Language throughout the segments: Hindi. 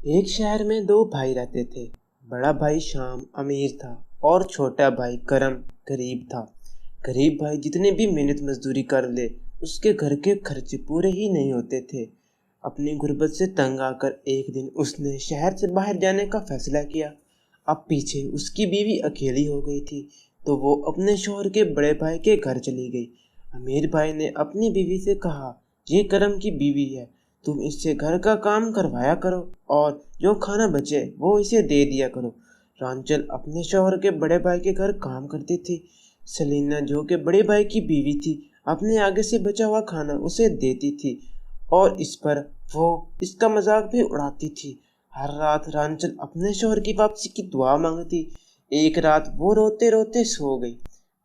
एक शहर में दो भाई रहते थे। बड़ा भाई श्याम अमीर था और छोटा भाई करम गरीब था। गरीब भाई जितने भी मेहनत मजदूरी कर ले उसके घर के खर्चे पूरे ही नहीं होते थे। अपनी गुर्बत से तंग आकर एक दिन उसने शहर से बाहर जाने का फैसला किया। अब पीछे उसकी बीवी अकेली हो गई थी, तो वो अपने शौहर के बड़े भाई के घर चली गई। अमीर भाई ने अपनी बीवी से कहा, ये करम की बीवी है, तुम इससे घर का काम करवाया करो और जो खाना बचे वो इसे दे दिया करो। रांचल अपने शौहर के बड़े भाई के घर काम करती थी। सलीना जो के बड़े भाई की बीवी थी, अपने आगे से बचा हुआ खाना उसे देती थी और इस पर वो इसका मजाक भी उड़ाती थी। हर रात रांचल अपने शौहर की वापसी की दुआ मांगती। एक रात वो रोते रोते सो गई।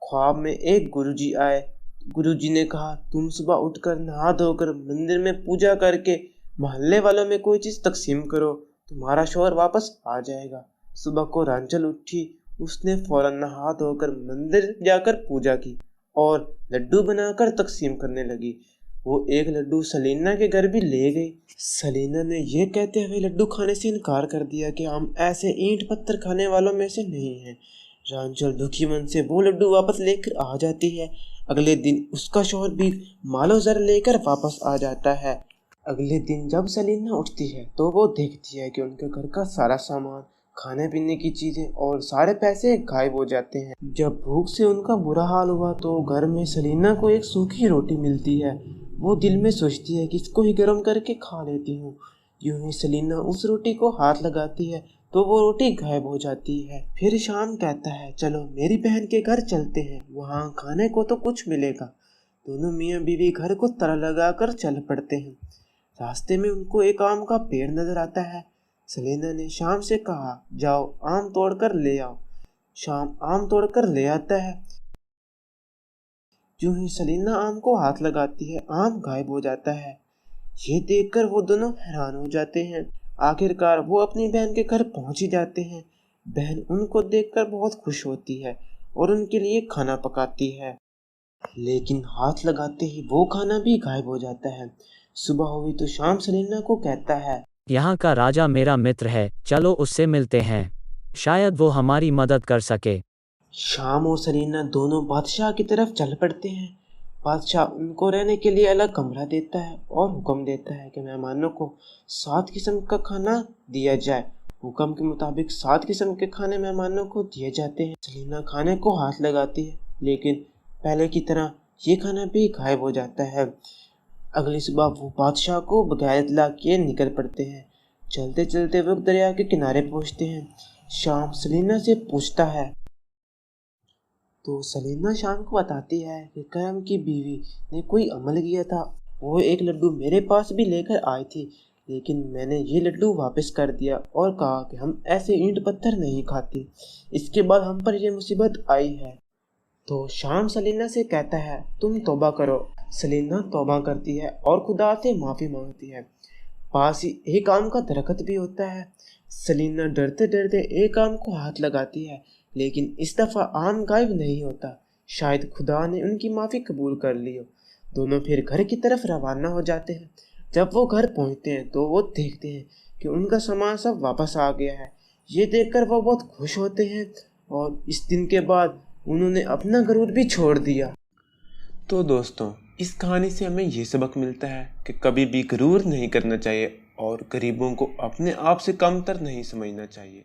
ख्वाब में एक गुरुजी आए। गुरुजी ने कहा, तुम सुबह उठकर नहा धोकर मंदिर में पूजा करके मोहल्ले वालों में कोई चीज तकसीम करो, तुम्हारा शौहर वापस आ जाएगा। सुबह को रांचल उठी। उसने फौरन नहा धोकर मंदिर जाकर पूजा की और लड्डू बनाकर तकसीम करने लगी। वो एक लड्डू सलीना के घर भी ले गई। सलीना ने यह कहते हुए लड्डू खाने से इनकार कर दिया कि हम ऐसे ईंट पत्थर खाने वालों में से नहीं हैं। रांचल दुखी मन से वो लड्डू वापस लेकर आ जाती है। अगले दिन उसका शौहर भी मालो जर लेकर वापस आ जाता है। अगले दिन जब सलीना उठती है तो वो देखती है कि उनके घर का सारा सामान, खाने पीने की चीजें और सारे पैसे गायब हो जाते हैं। जब भूख से उनका बुरा हाल हुआ तो घर में सलीना को एक सूखी रोटी मिलती है। वो दिल में सोचती है कि इसको ही गर्म करके खा लेती हूँ। यूं ही सलीना उस रोटी को हाथ लगाती है तो वो रोटी गायब हो जाती है। फिर शाम कहता है, चलो मेरी बहन के घर चलते हैं, वहाँ खाने को तो कुछ मिलेगा। दोनों मियाँ बीवी घर को ताला लगाकर चल पड़ते हैं। रास्ते में उनको एक आम का पेड़ नजर आता है। सलीना ने शाम से कहा, जाओ आम तोड़कर ले आओ। शाम आम तोड़कर ले आता है। यूं ही सलीना आम को हाथ लगाती है, आम गायब हो जाता है। ये देखकर वो दोनों हैरान हो जाते हैं। आखिरकार वो अपनी बहन के घर पहुंच ही जाते हैं। बहन उनको देखकर बहुत खुश होती है और उनके लिए खाना पकाती है, लेकिन हाथ लगाते ही वो खाना भी गायब हो जाता है। सुबह हुई तो शाम सलीना को कहता है, यहाँ का राजा मेरा मित्र है, चलो उससे मिलते हैं, शायद वो हमारी मदद कर सके। शाम और सलीना दोनों बादशाह की तरफ चल पड़ते हैं। बादशाह उनको रहने के लिए अलग कमरा देता है और हुक्म देता है कि मेहमानों को 7 किस्म का खाना दिया जाए। हुक्म के मुताबिक 7 किस्म के खाने मेहमानों को दिए जाते हैं। सलीना खाने को हाथ लगाती है, लेकिन पहले की तरह ये खाना भी गायब हो जाता है। अगली सुबह वो बादशाह को बगैर इत्तला किए निकल पड़ते हैं। चलते चलते वो दरिया के किनारे पहुंचते हैं। शाम सलीना से पूछता है, तो सलीना शाम को बताती है कि करम की बीवी ने कोई अमल किया था। वो एक लड्डू मेरे पास भी लेकर आई थी, लेकिन मैंने ये लड्डू वापस कर दिया और कहा कि हम ऐसे ईंट पत्थर नहीं खाते। इसके बाद हम पर यह मुसीबत आई है। तो शाम सलीना से कहता है, तुम तौबा करो। सलीना तौबा करती है और खुदा से माफ़ी मांगती है। पास ही एक आम का दरख्त भी होता है। सलीना डरते डरते एक आम को हाथ लगाती है, लेकिन इस दफ़ा आम गायब नहीं होता। शायद खुदा ने उनकी माफ़ी कबूल कर ली हो। दोनों फिर घर की तरफ रवाना हो जाते हैं। जब वो घर पहुंचते हैं तो वो देखते हैं कि उनका सामान सब वापस आ गया है। ये देखकर वो बहुत खुश होते हैं और इस दिन के बाद उन्होंने अपना गरूर भी छोड़ दिया। तो दोस्तों, इस कहानी से हमें ये सबक मिलता है कि कभी भी गरूर नहीं करना चाहिए और गरीबों को अपने आप से कमतर नहीं समझना चाहिए।